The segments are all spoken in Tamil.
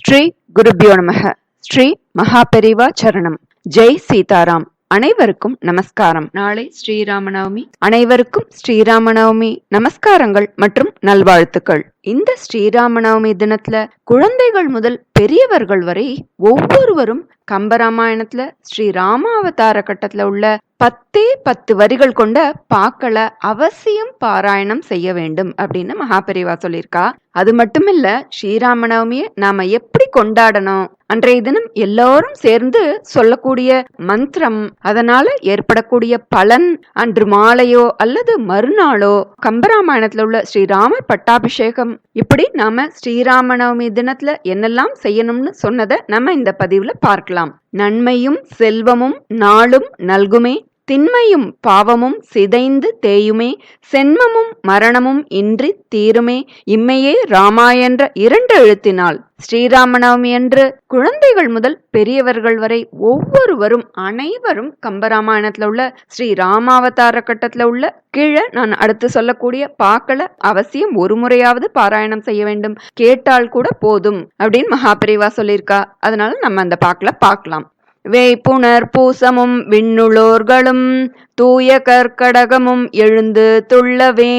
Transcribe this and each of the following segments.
ஸ்ரீ குருபியோ நமக. ஸ்ரீ மகாபெரிவா சரணம். ஜெய் சீதாராம். அனைவருக்கும் நமஸ்காரம். நாளை ஸ்ரீராமநவமி. அனைவருக்கும் ஸ்ரீராமநவமி நமஸ்காரங்கள் மற்றும் நல்வாழ்த்துக்கள். இந்த ஸ்ரீராமநவமி தினத்துல குழந்தைகள் முதல் பெரியவர்கள் வரை ஒவ்வொருவரும் கம்பராமாயணத்துல ஸ்ரீ ராமாவதார கட்டத்துல உள்ள 10 வரிகள் கொண்ட பாக்களை அவசியம் பாராயணம் செய்ய வேண்டும் அப்படின்னு மகாபெரிவா சொல்லியிருக்கா. அது மட்டும் இல்ல, ஸ்ரீராமநவமிய நாம எப்படி கொண்டாடணும், அன்றைய தினம் எல்லாரும் சேர்ந்து சொல்லக்கூடிய மந்திரம், அதனால ஏற்படக்கூடிய பலன், அன்று மாலையோ அல்லது மறுநாளோ கம்பராமாயணத்துல உள்ள ஸ்ரீராமர் பட்டாபிஷேகம், இப்படி நாம ஸ்ரீராமநவமி தினத்துல என்னெல்லாம் செய்யணும்னு சொன்னதை நம்ம இந்த பதிவுல பார்க்கலாம். நன்மையும் செல்வமும் நாளும் நல்குமே, திண்மையும் பாவமும் சிதைந்து தேயுமே, சென்மமும் மரணமும் இன்றி தீருமே, இம்மையே ராமா என்ற 2 எழுத்தினால் ஸ்ரீராமநவமி என்று குழந்தைகள் முதல் பெரியவர்கள் வரை ஒவ்வொருவரும் அனைவரும் கம்பராமாயணத்துல உள்ள ஸ்ரீ ராமாவதார கட்டத்துல உள்ள கீழே நான் அடுத்து சொல்லக்கூடிய பாக்களை அவசியம் ஒரு முறையாவது பாராயணம் செய்ய வேண்டும். கேட்டால் கூட போதும் அப்படின்னு மகாபெரிவா சொல்லியிருக்கா. அதனால நம்ம அந்த பாக்களை பார்க்கலாம். வேய்ப்புணர் பூசமும் விண்ணுளோர்களும் தூய கற்கடகமும் எழுந்து துள்ளவே,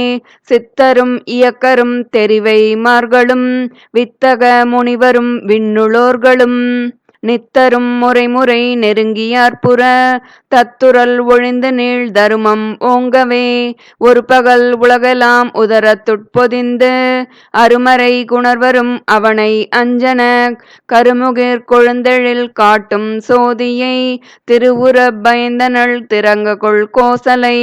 சித்தரும் இயக்கரும் தெரிவை மார்களும் வித்தக முனிவரும் விண்ணுளோர்களும் நித்தரும் முறை நெருங்கியார்புற தத்துரல் ஒழிந்து நீள் தருமம் ஓங்கவே, ஒரு பகல் உலகெல்லாம் உதரத்துட்பொதிந்து அருமறை குணர்வரும் அவனை அஞ்சன கருமுகிர் கொழுந்தெழில் காட்டும் சோதியை திருவுர பயந்தனள் திறங்க கொள் கோசலை.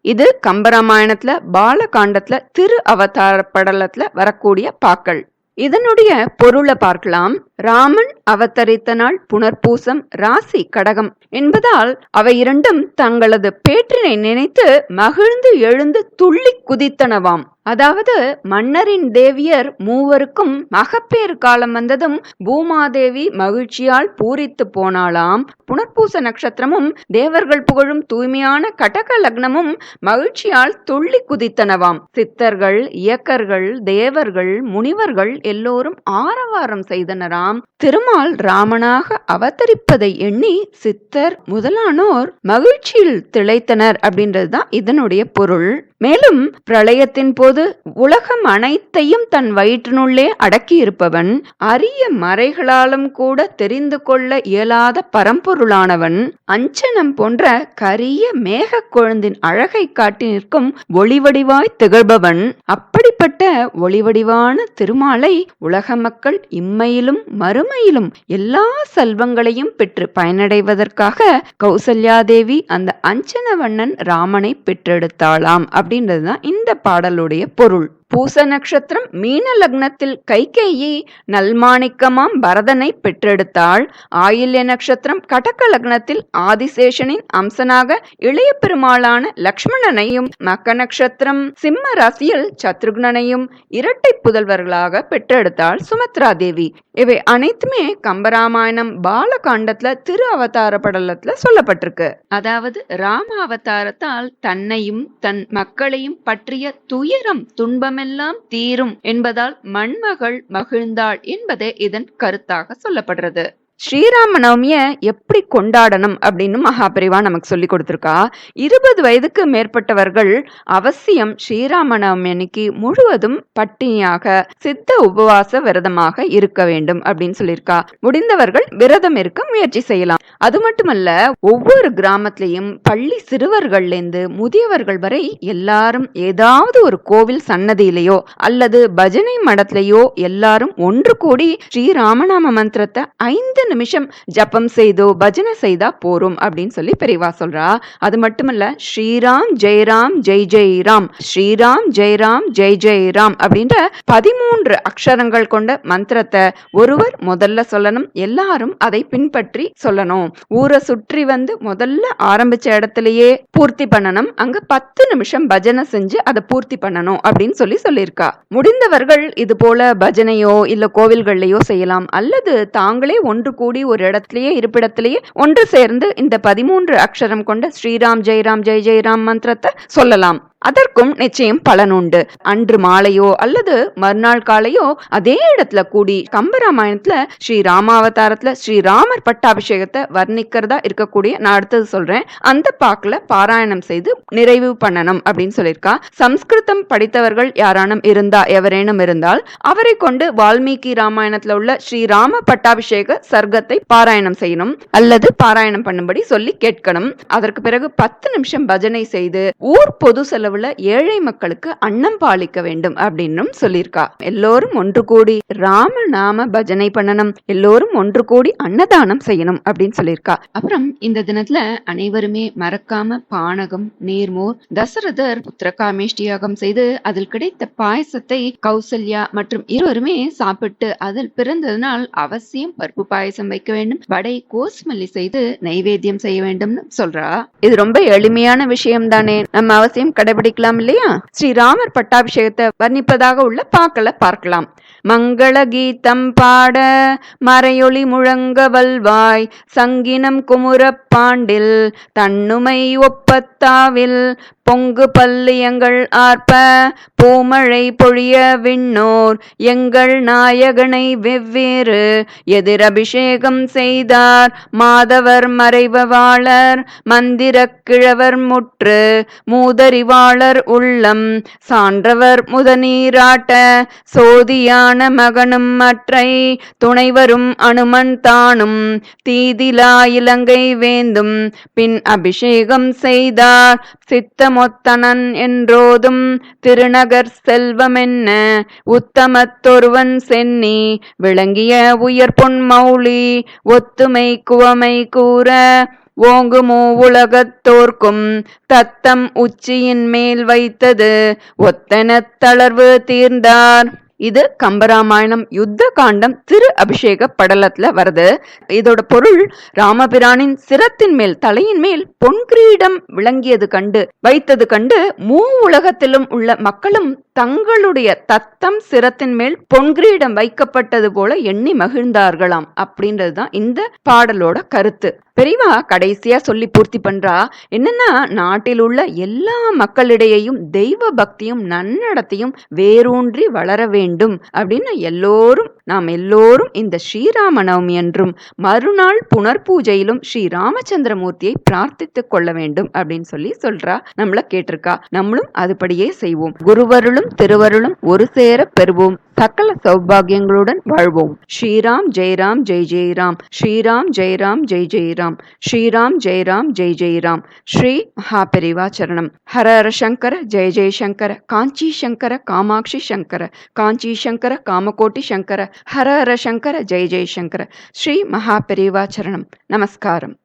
இது கம்பராமாயணத்துல பாலகாண்டத்துல திரு அவதார படலத்துல வரக்கூடிய பாக்கள். இதனுடைய பொருளை பார்க்கலாம். ராமன் அவதரித்த நாள் புனர்பூசம், ராசி கடகம் என்பதால் அவை இரண்டும் தங்களது பேற்றினை நினைத்து மகிழ்ந்து எழுந்து துள்ளி குதித்தனவாம். அதாவது மன்னரின் தேவியர் மூவருக்கும் மகப்பேறு காலம் வந்ததும் பூமாதேவி மகிழ்ச்சியால் பூரித்து போனாளாம். புனர்பூச நட்சத்திரமும் தேவர்கள் புகழும் தூய்மையான கடக லக்னமும் மகிழ்ச்சியால் துள்ளி குதித்தனவாம். சித்தர்கள், இயக்கர்கள், தேவர்கள், முனிவர்கள் எல்லோரும் ஆரவாரம் செய்தனராம். திருமால் ராமனாக அவதரிப்பதை எண்ணி சித்தர் முதலானோர் மகிழ்ச்சியில் திளைத்தனர் அப்படின்றதுதான் இதனுடைய பொருள். மேலும் பிரளயத்தின் போது உலகம் அனைத்தையும் தன் வயிற்றினுள்ளே அடக்கி இருப்பவன், அரிய மறைகளாலும் கூட தெரிந்து கொள்ள இயலாத பரம்பொருளானவன், அஞ்சனம் போன்ற கரிய மேக கொழுந்தின் அழகை காட்டி நிற்கும் ஒளிவடிவாய் திகழ்பவன், அப்படிப்பட்ட ஒளிவடிவான திருமாலை உலக மக்கள் இம்மையிலும் மறுமையிலும் எல்லா செல்வங்களையும் பெற்று பயனடைவதற்காக கௌசல்யாதேவி அந்த அஞ்சனவண்ணன் ராமனை பெற்றெடுத்தாளாம் அப்படின்றதுதான் இந்த பாடலுடைய பொருள். பூச நட்சத்திரம் மீன லக்னத்தில் கைகேயி நல்மாணிக்கமாம் பரதனை பெற்றெடுத்தாள். ஆயில்ய நட்சத்திரம் கடக லக்னத்தில் ஆதிசேஷனின் அம்சனாக இளைய பெருமாளான லக்ஷ்மணனையும், மக நட்சத்திரம் சிம்ம ராசியில் சத்ருக்னனையும் இரட்டை புதல்வர்களாக பெற்றெடுத்தாள் சுமத்ரா தேவி. இவை அனைத்துமே கம்பராமாயணம் பாலகாண்டத்துல திரு அவதார படலத்துல சொல்லப்பட்டிருக்கு. அதாவது ராம அவதாரத்தால் தன்னையும் தன் மக்களையும் பற்றிய துயரம் துன்பமெல்லாம் தீரும் என்பதால் மண்மகள் மகிழ்ந்தாள் என்பதே இதன் கருத்தாக சொல்லப்படுறது. ஸ்ரீராம நவமிய எப்படி கொண்டாடணும் அப்படின்னு மகாபெரிவா நமக்கு சொல்லி கொடுத்திருக்கா. 20 வயதுக்கு மேற்பட்டவர்கள் அவசியம் ஸ்ரீராம நவமி அன்னைக்கு முழுவதும் பட்டினியாக சித்த உபவாச விரதமாக இருக்க வேண்டும் அப்படின்னு சொல்லியிருக்கா. முடிந்தவர்கள் விரதம் இருக்க முயற்சி செய்யலாம். அது மட்டுமல்ல, ஒவ்வொரு கிராமத்திலையும் பள்ளி சிறுவர்கள்ல இருந்து முதியவர்கள் வரை எல்லாரும் ஏதாவது ஒரு கோவில் சன்னதியிலேயோ அல்லது பஜனை மடத்திலேயோ எல்லாரும் ஒன்று கூடி ஸ்ரீராமநாம மந்திரத்தை 5 நிமிஷம் ஜபம் செய்தோ பஜனை செய்தா போரும் அப்படின்னு சொல்லி பெரியவா சொல்றா. அது மட்டுமல்ல, ஸ்ரீராம் ஜெயராம் ஜெய் ஜெய் ராம், ஸ்ரீராம் ஜெயராம் ஜெய் ஜெய் ராம் அப்படின்ற 13 அக்ஷரங்கள் கொண்ட மந்திரத்தை ஒருவர் முதல்ல சொல்லணும். எல்லாரும் அதை பின்பற்றி சொல்லணும். ஊரை சுற்றி வந்து முதல்ல ஆரம்பிச்ச இடத்திலேயே பூர்த்தி பண்ணணும். அங்க 10 நிமிஷம் பஜனை செஞ்சு அதை பூர்த்தி பண்ணணும் அப்படின்னு சொல்லியிருக்கா. முடிந்தவர்கள் இது போல பஜனையோ இல்ல கோவில்கள்லயோ செய்யலாம். அல்லது தாங்களே ஒன்று கூடி ஒரு இடத்திலேயே இருப்பிடத்திலேயே ஒன்று சேர்ந்து இந்த 13 அக்ஷரம் கொண்ட ஸ்ரீராம் ஜெயராம் ஜெய் ஜெயராம் மந்திரத்தை சொல்லலாம். அதற்கும் நிச்சயம் பலன் உண்டு. அன்று மாலையோ அல்லது மறுநாள் காலையோ அதே இடத்துல கூடி கம்பராமாயணத்துல ஸ்ரீ ராமாவதாரத்துல ஸ்ரீராமர் பட்டாபிஷேகத்தை வர்ணிக்கிறதா இருக்கக்கூடிய நான் அடுத்தது சொல்றேன். அந்த பாக்குல பாராயணம் செய்து நிறைவு பண்ணணும் அப்படின்னு சொல்லியிருக்கா. சம்ஸ்கிருதம் படித்தவர்கள் யாரானும் எவரேனும் இருந்தால் அவரை கொண்டு வால்மீகி ராமாயணத்துல உள்ள ஸ்ரீராம பட்டாபிஷேக சர்க்கத்தை பாராயணம் செய்யணும் அல்லது பாராயணம் பண்ணும்படி சொல்லி கேட்கணும். அதற்கு பிறகு 10 நிமிஷம் பஜனை செய்து ஊர் பொது செலவுல ஏழை மக்களுக்கு அன்னம் பாலிக்க வேண்டும் அப்படின்னு சொல்லியிருக்கா. எல்லோரும் ஒன்று கூடி ராம நாம பஜனை பண்ணணும், எல்லோரும் ஒன்று கூடி அன்னதானம் செய்யணும் அப்படின்னு சொல்லியிருக்கா. அப்புறம் இந்த தினத்துல அனைவருமே மறக்காம பானகம், நீர்மோர், தசரதர் புத்திரகாமேஷ்டியாகம் செய்து அதில் கிடைத்த பாயசத்தை கௌசல்யா மற்றும் இருவருமே சாப்பிட்டு அதில் பிறந்ததனால் அவசியம் பருப்பு பாயசம் வைக்க வேண்டும், வடை கோஸ்மல்லி செய்து நைவேத்தியம் செய்ய வேண்டும் சொல்றா. இது ரொம்ப எளிமையான விஷயம் தானே, நம்ம அவசியம் கடைபிடிக்கலாம் இல்லையா? ஸ்ரீராமர் பட்டாபிஷேகத்தை வர்ணிப்பதாக உள்ள பாக்களை பார்க்கலாம். மங்கள கீதம் பாட மறையொளி முழங்க வல்வாய் சங்கினம் குமுற பாண்டில் தன்னுமை ஒப்பத்தாவில் பொங்கு பல்லியங்கள் ஆர்ப்ப பூமழை பொழிய விண்ணோர் எங்கள் நாயகனை வெவ்வேறு எதிரபிஷேகம் செய்தார் மாதவர் மறைவாளர் மந்திர கிழவர் முற்று மூதறிவாளர் உள்ளம் சான்றவர் முதநீராட்ட சோதியான மகனும் மற்றை துணைவரும் அனுமன் தானும் தீதிலா இலங்கை வேந்தும் பின் அபிஷேகம் செய்தார் சித்தமொத்தனன் என்றோதும் திருநகர் செல்வமென்ன உத்தமத்தொருவன் சென்னி விளங்கிய உயர் பொன் மௌலி ஒத்துமை குவமை கூற ஓங்குமோ உலகத்தோர்க்கும் தத்தம் உச்சியின் மேல் வைத்தது ஒத்தன தளர்வு தீர்ந்தார். இது கம்பராமாயணம் யுத்த காண்டம் திரு அபிஷேக படலத்துல வருது. இதோட பொருள், ராமபிரானின் சிரத்தின் மேல் தலையின் மேல் பொன்கிரீடம் விளங்கியது கண்டு வைத்தது கண்டு உலகத்திலும் உள்ள மக்களும் தங்களுடைய தத்தம் சிரத்தின் மேல் பொன்கிரீடம் வைக்கப்பட்டது போல எண்ணி மகிழ்ந்தார்களாம் அப்படின்றதுதான் இந்த பாடலோட கருத்து. பெரியவா கடைசியா சொல்லி பூர்த்தி பண்றா. என்னன்னா, நாட்டில் உள்ள எல்லா மக்களிடையையும் தெய்வ பக்தியும் நன்னடத்தையும் வேரூன்றி வளர வேண்டும் அப்படின்னு நாம் எல்லோரும் இந்த ஸ்ரீராம நவமி என்றும் மறுநாள் புனர்பூஜையிலும் ஸ்ரீ ராமச்சந்திரமூர்த்தியை பிரார்த்தித்துக் கொள்ள வேண்டும் அப்படின்னு சொல்றா. நம்மள கேட்டிருக்கா. நம்மளும் அதுபடியே செய்வோம். குருவருளும் திருவருளும் ஒரு சேர பெறுவோம். சகல சௌபாகியங்களுடன் வாழ்வோம். ஸ்ரீராம் ஜெயராம் ஜெய் ஜெயராம், ஸ்ரீராம் ஜெயராம் ஜெய் ஜெயராம், ஸ்ரீராம் ஜெயராம் ஜெய் ஜெயராம். ஸ்ரீ மகாபெரிவா சரணம். ஹர ஹர சங்கர ஜெய ஜெயசங்கர, காஞ்சி சங்கர காமாட்சி சங்கர, காஞ்சி சங்கர காமகோட்டி சங்கர, ஹர ஹர சங்கர ஜெய ஜெயசங்கர. ஸ்ரீ மகாபெரிவா சரணம். நமஸ்காரம்.